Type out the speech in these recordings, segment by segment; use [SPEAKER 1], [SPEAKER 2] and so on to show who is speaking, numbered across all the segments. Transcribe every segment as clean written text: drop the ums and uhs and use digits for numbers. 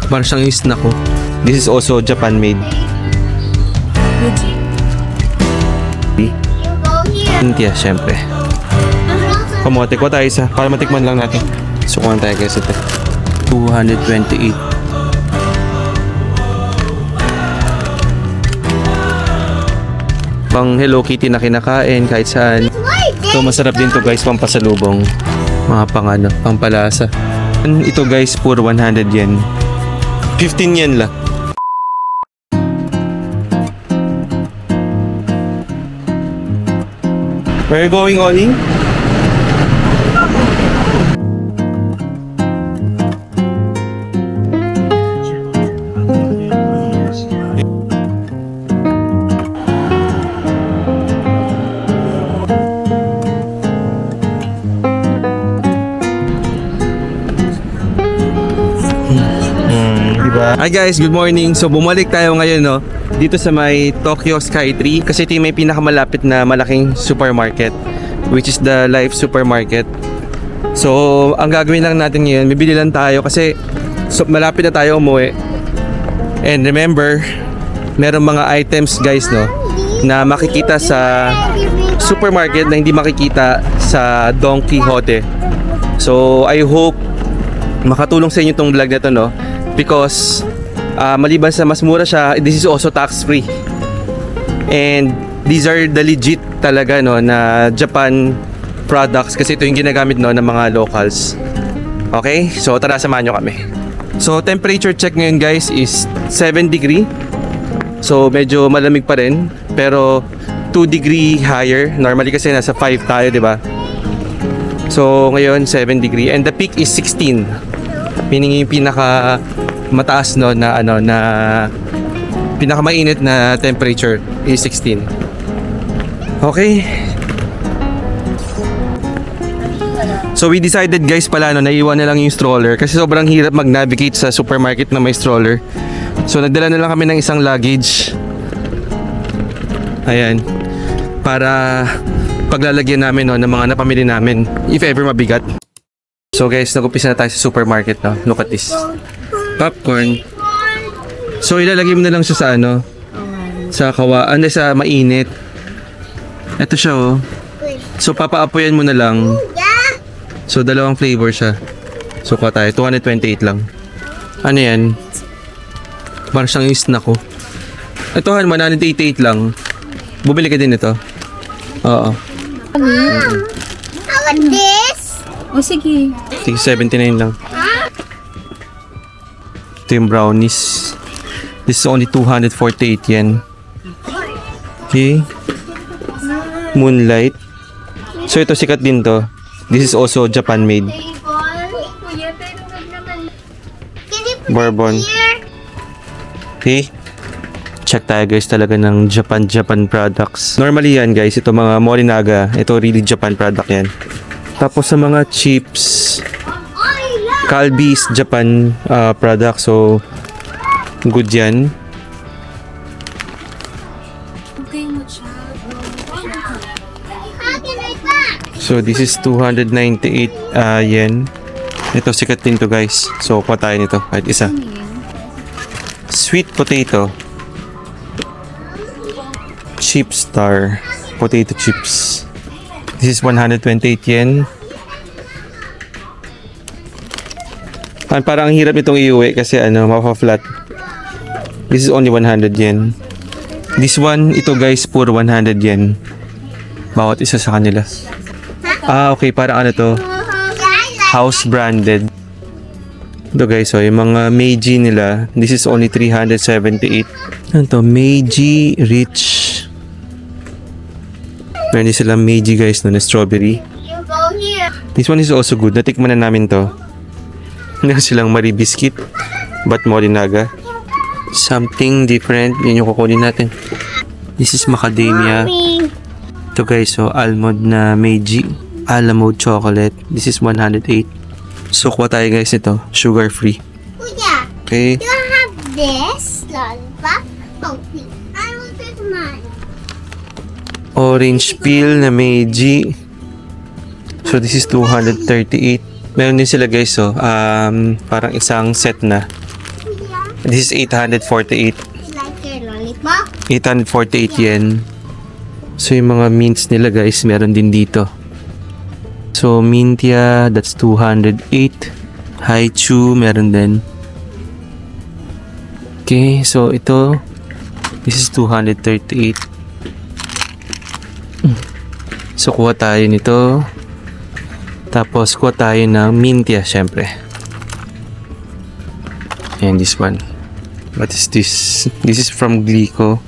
[SPEAKER 1] Parang siyang yung snack ko. This is also Japan made. India, syempre. Kamote ko tayo isa. Para matikman lang natin. Sukuhan tayo guys ito. 228. Pang Hello Kitty na kinakain kahit saan. So masarap din to guys, pampasalubong. Mga pampalasa. Ito guys, puro 100 yen. 15 yen lang. Where are you going, Oli? Hi guys, good morning. So bumalik tayo ngayon dito sa may Tokyo Skytree kasi ito yung may pinakamalapit na malaking supermarket, which is the Life Supermarket. So ang gagawin lang natin ngayon, bibili lang tayo kasi malapit na tayo umuwi. And remember, merong mga items guys na makikita sa supermarket na hindi makikita sa Don Quijote. So I hope makatulong sa inyo itong vlog na to because maliban sa mas mura siya, this is also tax free. And these are the legit talaga na Japan products kasi ito yung ginagamit ng mga locals. Okay? So tara, samahan nyo kami. So temperature check ngayon guys is 7 degree. So medyo malamig pa rin, pero 2 degree higher. Normally kasi nasa 5 tayo, di ba? So ngayon 7 degree and the peak is 16. Meaning yung pinaka mataas na pinakamainit na temperature is 16. Okay. So we decided guys pala na iwan na lang yung stroller kasi sobrang hirap mag-navigate sa supermarket na may stroller. So nagdala na lang kami ng isang luggage. Ayan. Para paglalagyan namin ng mga napamili namin if ever mabigat. So guys, nag-umpisa na tayo sa supermarket Look at this. Popcorn. So ilalagay mo na lang siya sa sa sa mainit. Ito siya So papaapoyan mo na lang. So dalawang flavor siya. So kuha tayo, 228 lang. Ano yan? Parang siyang yung snack ko. Ito 188 lang. Bumili ka din ito. Oo.
[SPEAKER 2] How about this?
[SPEAKER 3] O sige.
[SPEAKER 1] Sige, 79 lang. Ito yung brownies. This is only 248 yen. Okay. Moonlight. So ito sikat din to. This is also Japan made. Bourbon. Okay. Check tayo guys talaga ng Japan products. Normally yan guys, ito mga Morinaga. Ito really Japan product yan. Tapos sa mga chips, Calbee's Japan product, so good yan. So this is 298 yen. Ito sikat din to guys. So kuha tayo nito kahit isa. Sweet potato. Chip Star potato chips. This is 128 yen. Parang ang hirap nitong iuwi kasi mapa-flat. This is only 100 yen. This one, ito guys, puro 100 yen. Bawat isa sa kanila. Okay, parang to? House branded. Ito guys, yung mga Meiji nila. This is only 378. Ano to? Meiji Rich. Meron din silang Meiji guys na strawberry. This one is also good. Natikman na namin to. Meron silang Marie Biscuit. But Morinaga. Something different. Yun yung kukunin natin. This is macadamia. Ito guys, almond na Meiji. Almond chocolate. This is 108. So kuha tayo guys ito. Sugar free. Okay.
[SPEAKER 2] You have this lollipop? Oh, please. I will take mine.
[SPEAKER 1] Orange peel na Meiji. So this is 238. Meron din sila guys parang isang set na. This is 848.
[SPEAKER 2] Like your lollipop.
[SPEAKER 1] 848 yen. So yung mga mints nila guys, meron din dito. So Mintia, that's 208. Haichu, meron din. Okay, so ito, this is 238. So kuha tayo nito. Tapos kuha tayo ng Mintia, syempre. And this one. What is this? This is from Glico.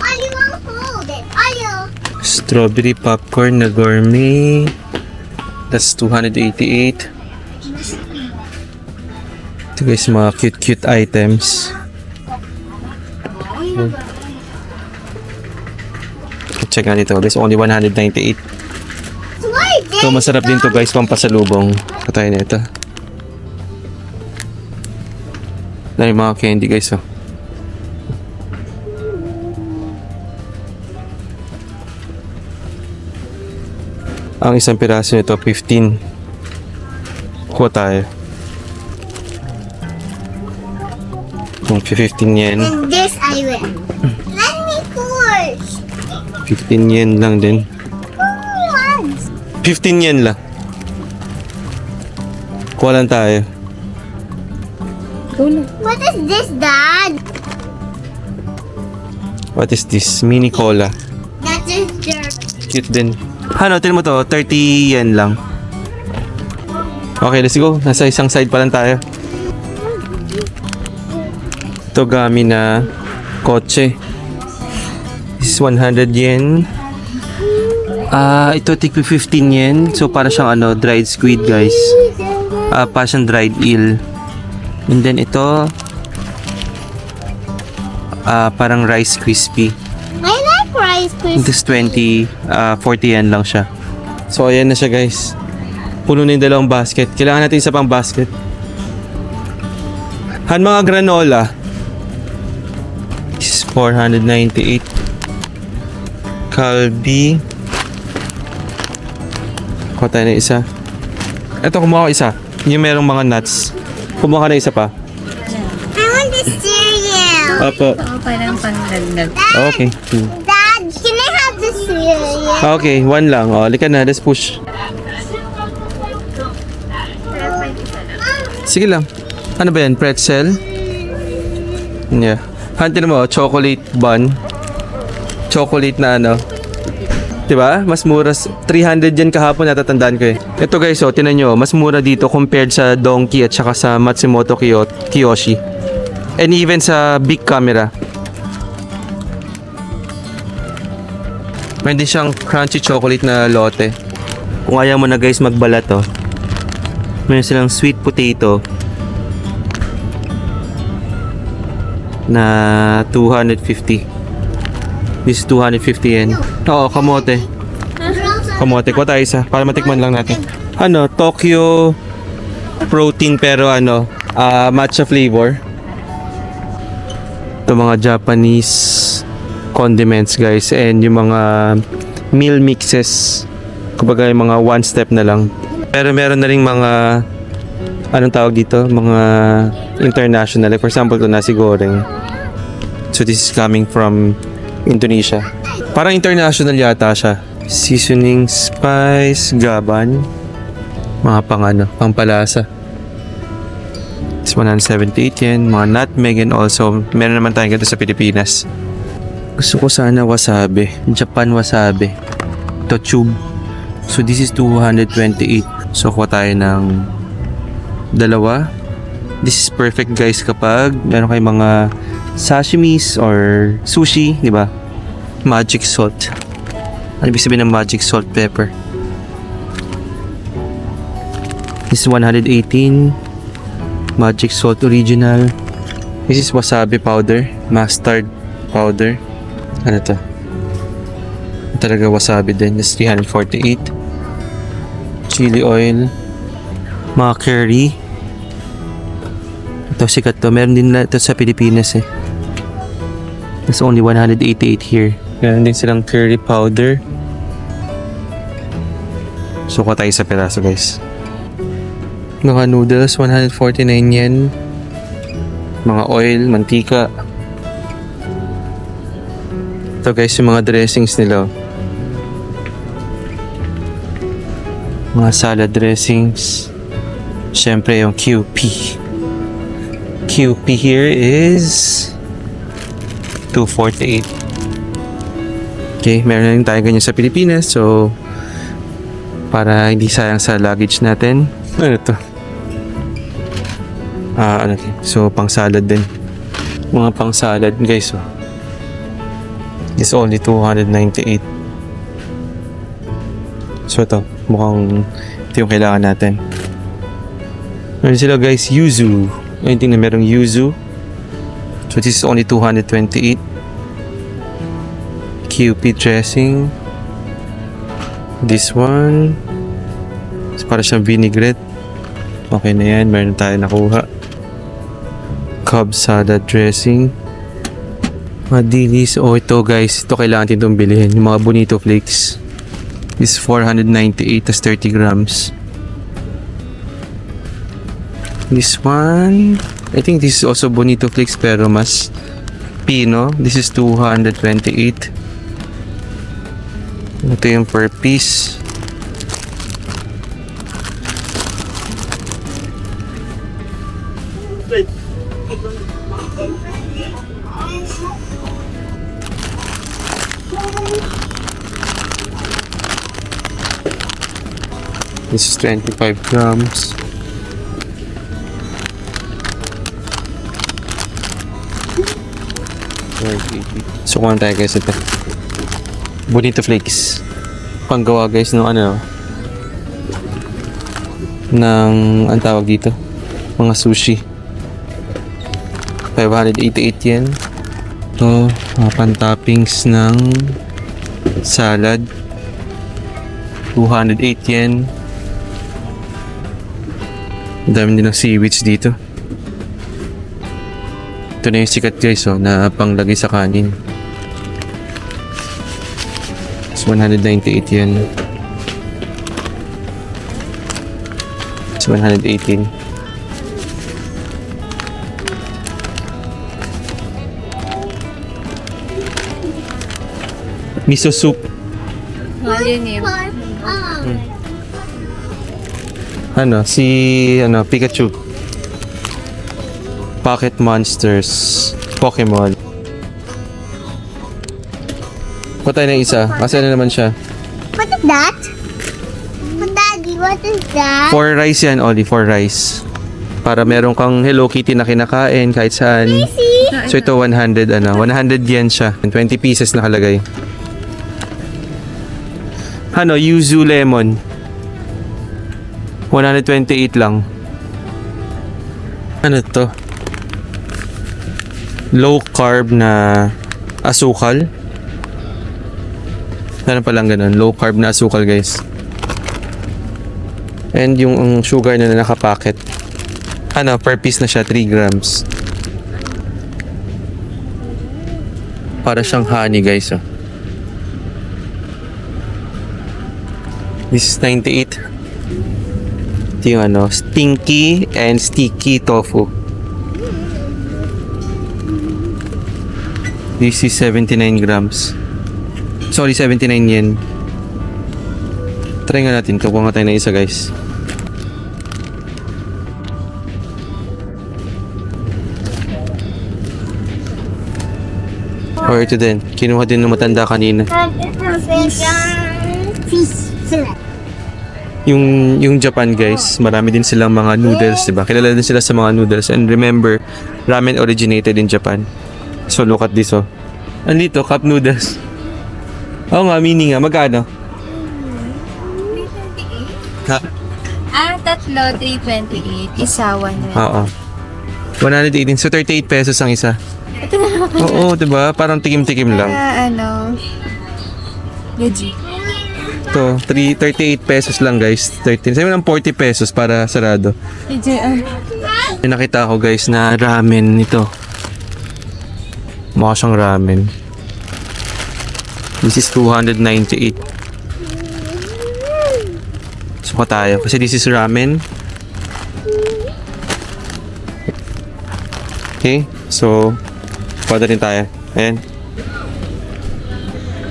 [SPEAKER 2] Are you want to hold it? Are you?
[SPEAKER 1] Strawberry popcorn na gourmet. That's 288. Ito guys, mga cute items. Check nga dito. There's only 198. So masarap din to guys, pampasalubong. Katayin na ito. Dahil mga candy guys, oh. Ang isang piraso nito, 15. Kuha tayo. Kung 15 yen.
[SPEAKER 2] And this I will. Let me push.
[SPEAKER 1] 15 yen lang din. 15 yen lang. Kuha lang tayo.
[SPEAKER 2] What is this, Dad?
[SPEAKER 1] What is this? Mini cola.
[SPEAKER 2] That is your.
[SPEAKER 1] Cute din. Ano, tinan mo to, 30 yen lang. Okay, let's go. Nasa isang side pa lang tayo. Ito gami na kotse. This is 100 yen. Ito tig 15 yen. So para siyang ano, dried squid guys. Para siyang dried eel. And then ito parang rice crispy.
[SPEAKER 2] I like rice
[SPEAKER 1] This
[SPEAKER 2] crispy.
[SPEAKER 1] 20, 40 yen lang siya. So ayan na siya guys. Puno na yung dalawang basket. Kailangan natin isa pang basket. Han mga granola. This is 498. Calbee. Kuha tayo na isa. Ito, kumuha ko isa. Yung merong mga nuts. Kumuha ka na isa pa.
[SPEAKER 2] I want the cereal.
[SPEAKER 1] Opo.
[SPEAKER 3] Parang pangdagdag.
[SPEAKER 1] Okay.
[SPEAKER 2] Dad, can I have the cereal?
[SPEAKER 1] Okay, one lang. O, halika na. Let's push. Sige lang. Ano ba yan? Pretzel? Yeah. Hantin mo, chocolate bun. Chocolate na ano. Diba? Mas mura. 300 yan kahapon, natatandaan ko eh. Ito guys, oh, tinan nyo. Mas mura dito compared sa Donkey at saka sa Matsumoto Kiyoshi. And even sa big camera. Meron din siyang crunchy chocolate na lote. Kung ayaw mo na guys magbalat, oh. Meron silang sweet potato na 250. This is 250 yen. Oo, kamote. Kamote. Kuha tayo isa para matikman lang natin. Ano, Tokyo protein pero ano, matcha flavor. Ito mga Japanese condiments guys and yung mga meal mixes. Kumbaga yung mga one step na lang. Pero meron na ring mga anong tawag dito? Mga international. Like for example, ito nasi goreng. So this is coming from Indonesia. Parang international yata siya. Seasoning, spice, gaban. Mga pampalasa. It's 178 yen. Mga nutmeg and also, meron naman tayong ganito sa Pilipinas. Gusto ko sana wasabi. Japan wasabi. Ito tube. So this is 228. So kuha tayo ng dalawa. This is perfect guys kapag meron kayong mga sashimis or sushi, di ba? Magic salt. Ano ibig sabihin ng magic salt pepper? This is 118. Magic salt original. This is wasabi powder. Mustard powder. Ano to? Talaga wasabi din. This is 348. Chili oil. Mga curry. Ito sikat to. Meron din na ito sa Pilipinas eh. There's only 188 here. Meron din silang curry powder. So kuha tayo sa peraso guys. Mga noodles, 149 yen. Mga oil, mantika. Ito guys, yung mga dressings nila. Mga salad dressings. Siyempre yung QP. QP here is 248. Okay, meron na rin tayo ganyan sa Pilipinas. So, para hindi sayang sa luggage natin. Ano to? So, pang salad din. Mga pang salad guys. Oh. It's only 298. So, ito. Mukhang ito yung kailangan natin. Meron sila guys, yuzu. Anything na merong yuzu. So, this is only 228. QP dressing. This one. It's para siyang vinaigrette. Okay na yan. Meron tayo nakuha. Cobb salad dressing. Madilis. Oh, ito guys. Ito kailangan din itong bilhin. Yung mga bonito flakes. This is 498 as 30 grams. This one. I think this is also bonito flakes pero mas pino. This is 228. Ito yung per piece. This is 25 grams. So, kung tayo guys ito. Bonito flakes. Panggawa guys ng ano. Ng, ang tawag dito? Mga sushi. 588 yen. Ito, mga pan-toppings ng salad. 208 yen. Ang dami din ng seaweeds dito. Ito na yung sikat guys na panglagay sa kanin. It's 198 yen. It's 118. Miso soup. Ano, Pikachu. Pocket Monsters. Pokemon. Kuha tayo ng isa. Kasi ano naman siya?
[SPEAKER 2] What is that? Daddy, what is that?
[SPEAKER 1] 4 rice yan, Oli. 4 rice. Para meron kang Hello Kitty na kinakain kahit saan. So ito 100 yen siya. 20 pieces nakalagay. Yuzu lemon. 128 lang. Ano to? Low carb na asukal. Ano palang ganun? Low carb na asukal guys. And yung sugar na nakapacket. Per piece na siya 3 grams. Para siyang honey guys. This is 98. Ito yung stinky and sticky tofu. This is 79 grams. Sorry, 79 yen. Try nga natin. Kukuha nga tayo na isa guys. Or ito din. Kinuha din ng matanda kanina. Yung Japan guys, marami din silang mga noodles, diba? Kilala din sila sa mga noodles. And remember, ramen originated in Japan. So look at this Andito, cup noodles. Oo nga, mini nga. Magkano?
[SPEAKER 3] 328? Tatlo, 328. Isa, 100.
[SPEAKER 1] Oo. 118. So 38 pesos ang isa. Oo, diba? Parang tikim-tikim lang.
[SPEAKER 3] Legit.
[SPEAKER 1] Ito, 38 pesos lang guys. 13. Sabi ng 40 pesos para sarado. May nakita ko guys na ramen nito. Mukha siyang ramen. This is 298. Suka tayo. Kasi this is ramen. Okay, so order din tayo. Ayan.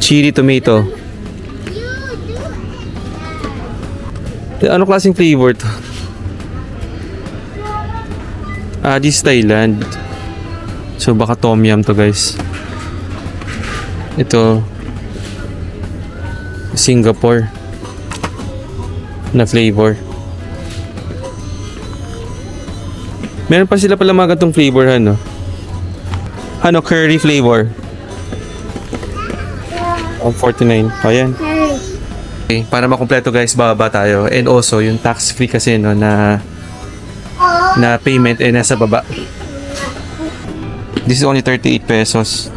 [SPEAKER 1] Chili tomato. Ano klaseng flavor to? This is Thailand. So baka tom yum to guys. Ito Singapore na flavor. Meron pa sila pala mga gantong flavor ano. Ano curry flavor. 49. Ayan. Okay, para makumpleto guys, bababa tayo. And also yung tax free kasi no na payment ay nasa baba. This is only 38 pesos.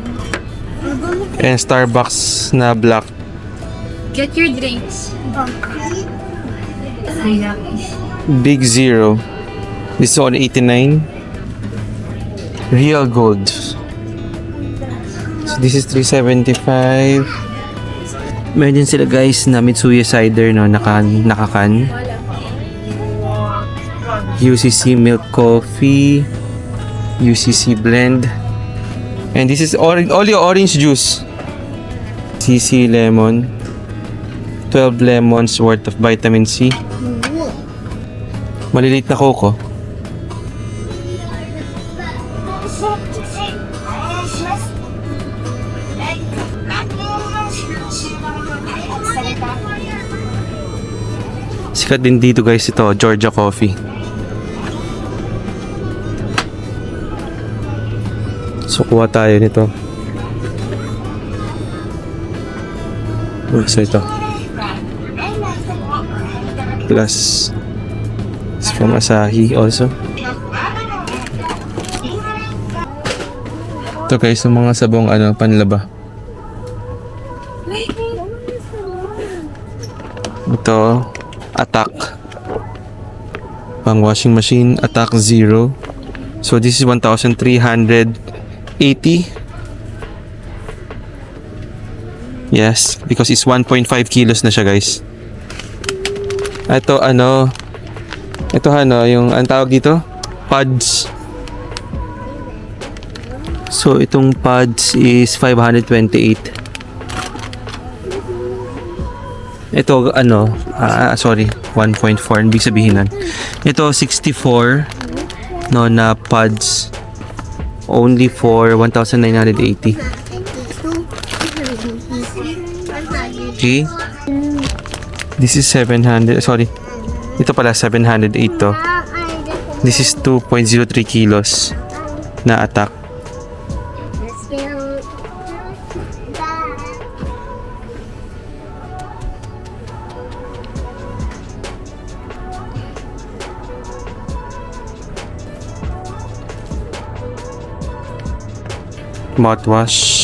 [SPEAKER 1] And Starbucks na black.
[SPEAKER 3] Get your drinks.
[SPEAKER 1] Big Zero. This is only 89. Real Gold. So this is 375. Meron din sila guys na Mitsuya cider no, nakakan. UCC milk coffee. UCC blend. And this is only orange juice. CC lemon. 12 lemons worth of vitamin C. Maliliit na coco. Sikat din dito guys ito, Georgia Coffee. So kuha tayo nito. So ito. Plus it's from Asahi also. Ito guys, yung mga sabong panlaba. Ito Attack pang washing machine, Attack Zero. So this is 1,380. Yes, because it's 1.5 kilos na siya guys. Ito yung ang tawag dito, pods. So itong pods is 528. Ito sorry, 1.4 ibig sabihin nun. Ito 64 no na pods, only for 1,980. Okay. This is 700, sorry. Ito pala 708 to. This is 2.03 kilos na Attack. Mouthwash.